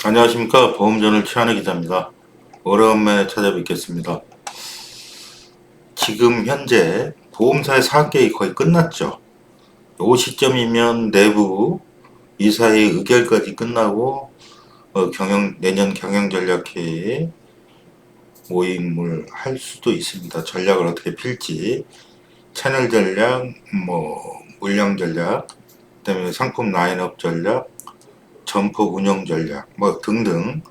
안녕하십니까. 보험전을 최한의 기자입니다. 오랜만에 찾아뵙겠습니다. 지금 현재 보험사의 사학계획이 거의 끝났죠. 이 시점이면 내부 이사의 의결까지 끝나고 내년 경영전략회의에 모임을 할 수도 있습니다. 전략을 어떻게 필지, 채널 전략, 물량 전략, 그다음에 상품 라인업 전략, 점포 운영 전략 등등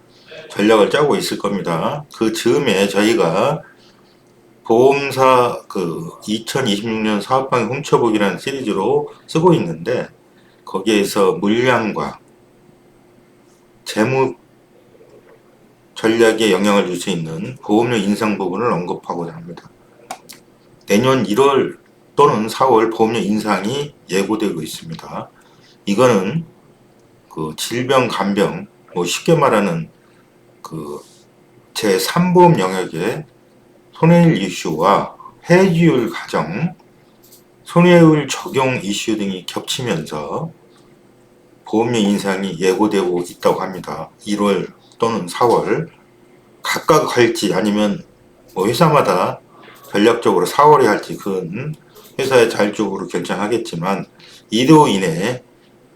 전략을 짜고 있을 겁니다. 그 즈음에 저희가 보험사 2026년 사업방향 훔쳐보기라는 시리즈로 쓰고 있는데, 거기에서 물량과 재무 전략에 영향을 줄 수 있는 보험료 인상 부분을 언급하고자 합니다. 내년 1월 또는 4월 보험료 인상이 예고되고 있습니다. 이거는 질병, 간병, 쉽게 말하는 제3보험 영역의 손해율 이슈와 해지율 가정, 손해율 적용 이슈 등이 겹치면서 보험료 인상이 예고되고 있다고 합니다. 1월 또는 4월 각각 할지 아니면 회사마다 전략적으로 4월에 할지 그건 회사의 자율적으로 결정하겠지만, 이로 인해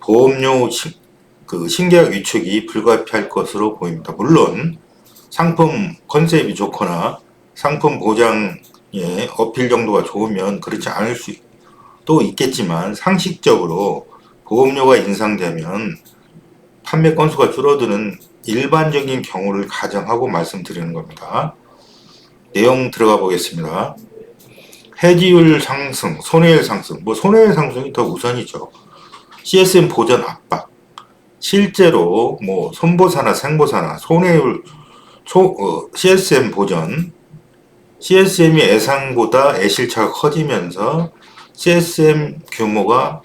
보험료 신계약 위축이 불가피할 것으로 보입니다. 물론 상품 컨셉이 좋거나 상품 보장의 어필 정도가 좋으면 그렇지 않을 수도 있겠지만, 상식적으로 보험료가 인상되면 판매 건수가 줄어드는 일반적인 경우를 가정하고 말씀드리는 겁니다. 내용 들어가 보겠습니다. 해지율 상승, 손해율 상승, 손해율 상승이 더 우선이죠. CSM 보전 압박, 실제로 손보사나 생보사나 손해율 CSM 보전, CSM이 예상보다 애실차가 커지면서 CSM 규모가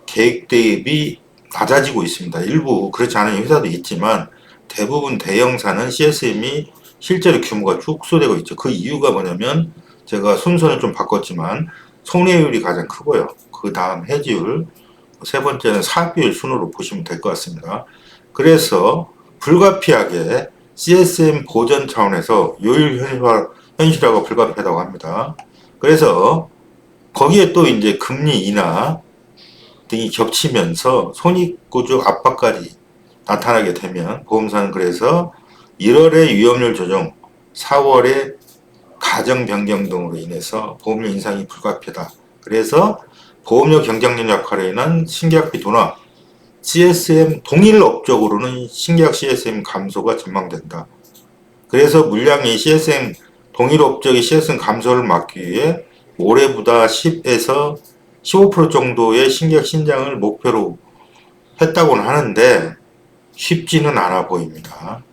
계획 대비 낮아지고 있습니다. 일부 그렇지 않은 회사도 있지만 대부분 대형사는 CSM이 실제로 규모가 축소되고 있죠. 그 이유가 뭐냐면, 제가 순서는 좀 바꿨지만 손해율이 가장 크고요. 그 다음 해지율, 세 번째는 사비율 순으로 보시면 될 것 같습니다. 그래서 불가피하게 CSM 보전 차원에서 요율 현실화가 불가피하다고 합니다. 그래서 거기에 또 이제 금리 인하 등이 겹치면서 손익구조 압박까지 나타나게 되면, 보험사는 그래서 1월에 위험률 조정, 4월에 가정 변경 등으로 인해서 보험료 인상이 불가피하다. 그래서 보험료 경쟁력 역할에는 신계약비 둔화, CSM 동일 업적으로는 신계약 CSM 감소가 전망된다. 그래서 물량이 CSM 동일 업적의 CSM 감소를 막기 위해 올해보다 10에서 15% 정도의 신계약 신장을 목표로 했다고는 하는데 쉽지는 않아 보입니다.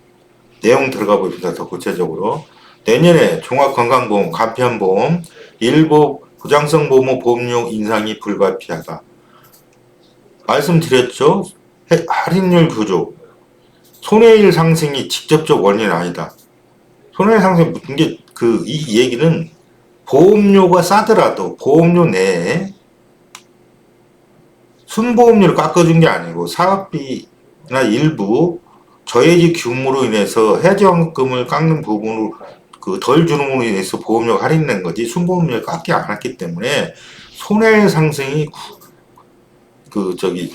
내용 들어가 봅니다. 더 구체적으로 내년에 종합건강보험, 간편보험, 일부 부장성 보험료 인상이 불가피하다. 말씀드렸죠. 할인율 구조, 손해율 상승이 직접적 원인은 아니다. 손해율 상승이 무슨 이 얘기는 보험료가 싸더라도 보험료 내에 순보험료를 깎아준 게 아니고 사업비나 일부 저해지 규모로 인해서 해지원금을 깎는 부분으로 덜 주름으로 인해서 보험료가 할인된 거지, 순보험료를 깎지 않았기 때문에 손해 상승이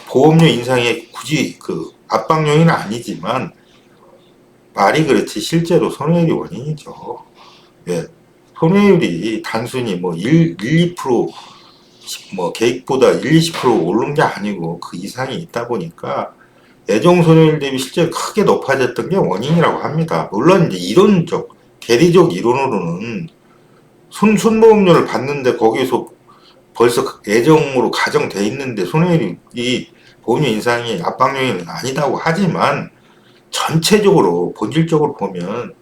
보험료 인상에 굳이 압박 요인은 아니지만, 말이 그렇지 실제로 손해율이 원인이죠. 예. 손해율이 단순히 1, 2% 계획보다 1, 20% 오른 게 아니고 그 이상이 있다 보니까 예정 손해율 대비 실제 크게 높아졌던 게 원인이라고 합니다. 물론 이제 이론적, 계리적 이론으로는 순보험료를 받는데 거기서 벌써 예정으로 가정돼 있는데 손해율이 보험료 인상이 압박 요인은 아니다고 하지만, 전체적으로 본질적으로 보면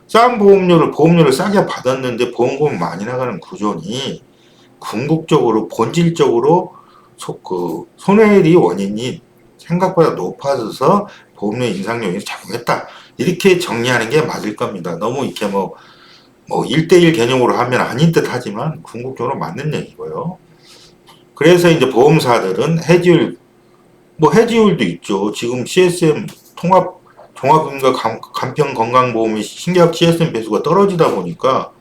싼 보험료를 싸게 받았는데 보험금이 많이 나가는 구조니 궁극적으로 본질적으로 손해율이 원인이 생각보다 높아져서 보험료 인상 요인이 작용했다. 이렇게 정리하는 게 맞을 겁니다. 너무 이렇게 1대1 개념으로 하면 아닌 듯 하지만 궁극적으로 맞는 얘기고요. 그래서 이제 보험사들은 해지율도 있죠. 지금 CSM 종합임금 간편 건강보험의 신계약 CSM 배수가 떨어지다 보니까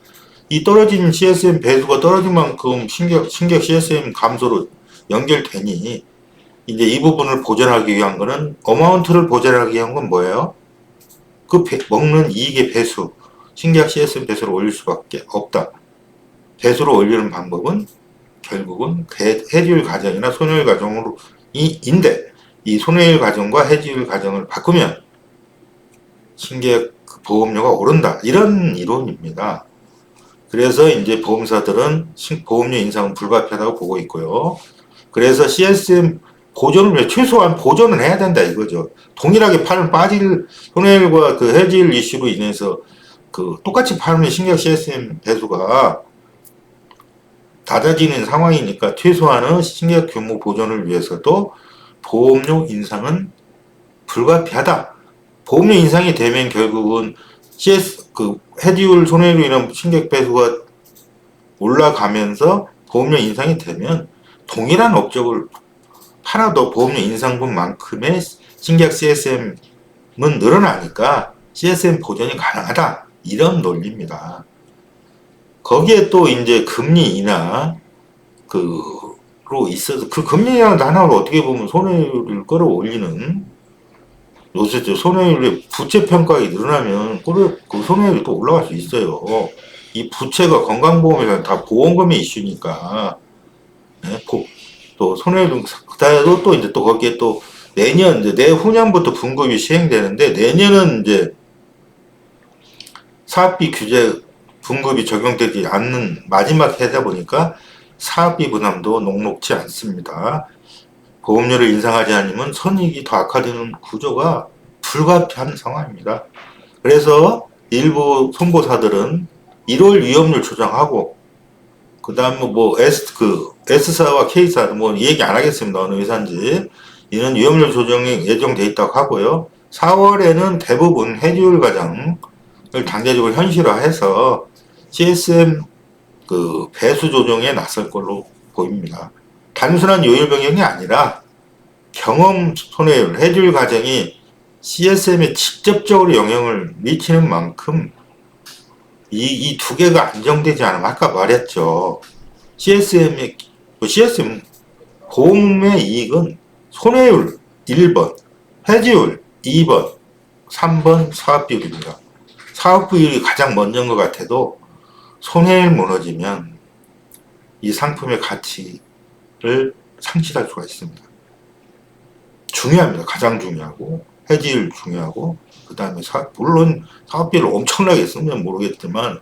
이 떨어진 CSM 배수가 떨어진 만큼 신계약 CSM 감소로 연결되니 이제 이 부분을 보전하기 위한 거는 어마운트를 보전하기 위한 건 뭐예요? 그 먹는 이익의 배수, 신계약 CSM 배수를 올릴 수밖에 없다. 배수를 올리는 방법은 결국은 해지율 과정이나 손해율 과정으로 인데 이 손해율 과정과 해지율 과정을 바꾸면 신계약 보험료가 오른다. 이런 이론입니다. 그래서 이제 보험사들은 보험료 인상은 불가피하다고 보고 있고요. 그래서 CSM 보존을 최소한 보존은 해야 된다 이거죠. 동일하게 팔면 빠질 손해율과 그 해지율 이슈로 인해서 그 똑같이 팔면 신계약 CSM 배수가 낮아지는 상황이니까 최소한의 신계약 규모 보존을 위해서도 보험료 인상은 불가피하다. 보험료 인상이 되면 결국은 해지율 손해율로 인한 신계약 배수가 올라가면서 보험료 인상이 되면 동일한 업적을 팔아도 보험료 인상분만큼의 신계약 CSM은 늘어나니까 CSM 보존이 가능하다. 이런 논리입니다. 거기에 또 이제 금리 인하 로 있어서 그 금리 인하도 하나로 어떻게 보면 손해율을 끌어올리는 요새 손해율의 부채 평가가 늘어나면 그 손해율이 또 올라갈 수 있어요. 이 부채가 건강보험에서 다 보험금의 이슈니까 네? 또 손해율은 그다음에 또 이제 또 거기에 또 내년 이제 내후년부터 분급이 시행되는데 내년은 이제 사업비 규제 분급이 적용되지 않는 마지막 해다 보니까 사업비 부담도 녹록지 않습니다. 보험료를 인상하지 않으면 손익이 더 악화되는 구조가 불가피한 상황입니다. 그래서 일부 손보사들은 1월 위험률 조정하고 그 다음 S사와 K사 뭐 얘기 안 하겠습니다. 어느 회사인지 이런 위험률 조정이 예정돼 있다고 하고요. 4월에는 대부분 해지율 과정을 단계적으로 현실화해서 CSM 배수 조정에 나설 걸로 보입니다. 단순한 요율 변경이 아니라 경험 손해율, 해지율 과정이 CSM에 직접적으로 영향을 미치는 만큼 이 두 개가 안정되지 않으면 아까 말했죠. CSM 보험의 이익은 손해율 1번, 해지율 2번, 3번 사업비율입니다. 사업비율이 가장 먼저인 것 같아도 손해율 무너지면 이 상품의 가치를 상실할 수가 있습니다. 중요합니다. 가장 중요하고 해지율 중요하고 그 다음에 물론 사업비를 엄청나게 쓰면 모르겠지만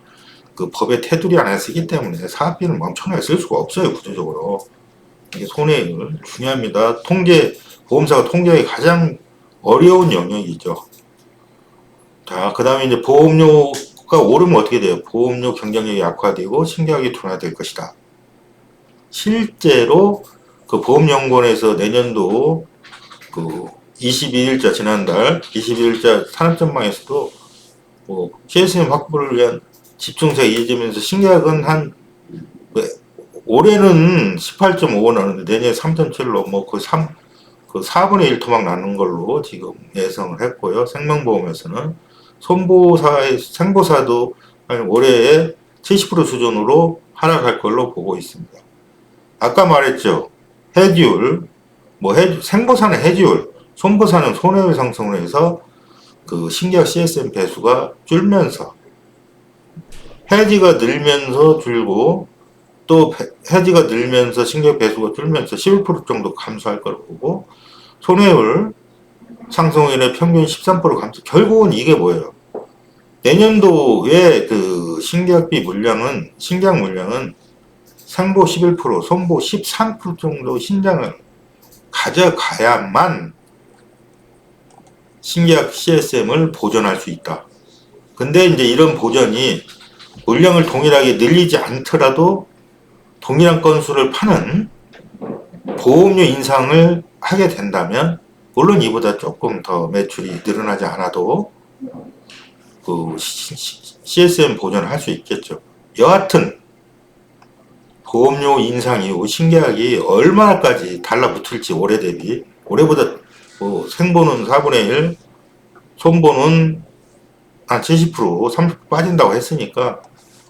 그 법의 테두리 안에 쓰기 때문에 사업비를 엄청나게 쓸 수가 없어요. 구조적으로 이게 손해율 중요합니다. 보험사가 통제하기 가장 어려운 영역이죠. 자, 그 다음에 이제 보험료가 오르면 어떻게 돼요? 보험료 경쟁력이 약화되고 신계약이 둔화될 것이다. 실제로 그 보험연구원에서 내년도 22일자 지난달 22일자 산업전망에서도 CSM 확보를 위한 집중세가 이어지면서 신계약은 올해는 18.5원 나오는데 내년에 3.7로 그 4분의 1 토막 나는 걸로 지금 예상을 했고요. 생명보험에서는 생보사도 올해에 70% 수준으로 하락할 걸로 보고 있습니다. 아까 말했죠. 해지율, 생보사는 해지율, 손보사는 손해율 상승을 해서 그 신계약 CSM 배수가 줄면서 해지가 늘면서 줄고 또 해지가 늘면서 신계약 배수가 줄면서 11% 정도 감소할 거라고 보고 손해율 상승률의 평균 13% 감소. 결국은 이게 뭐예요? 내년도에 그 신계약 물량은 생보 11%, 손보 13% 정도 신장을 가져가야만 신계약 CSM을 보존할 수 있다. 근데 이제 이런 보존이 물량을 동일하게 늘리지 않더라도 동일한 건수를 파는 보험료 인상을 하게 된다면 물론 이보다 조금 더 매출이 늘어나지 않아도 그 CSM 보존을 할 수 있겠죠. 여하튼 보험료 인상 이후 신계약이 얼마나까지 달라붙을지 올해 대비 올해보다 생보는 4분의 1, 손보는 한 70%, 30% 빠진다고 했으니까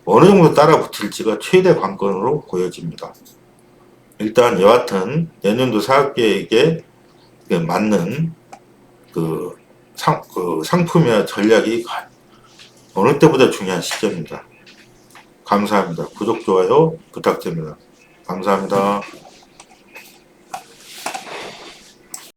어느 정도 따라 붙을지가 최대 관건으로 보여집니다. 일단 여하튼 내년도 사업계획에 맞는 그 상품이나 전략이 어느 때보다 중요한 시점입니다. 감사합니다. 구독, 좋아요 부탁드립니다. 감사합니다.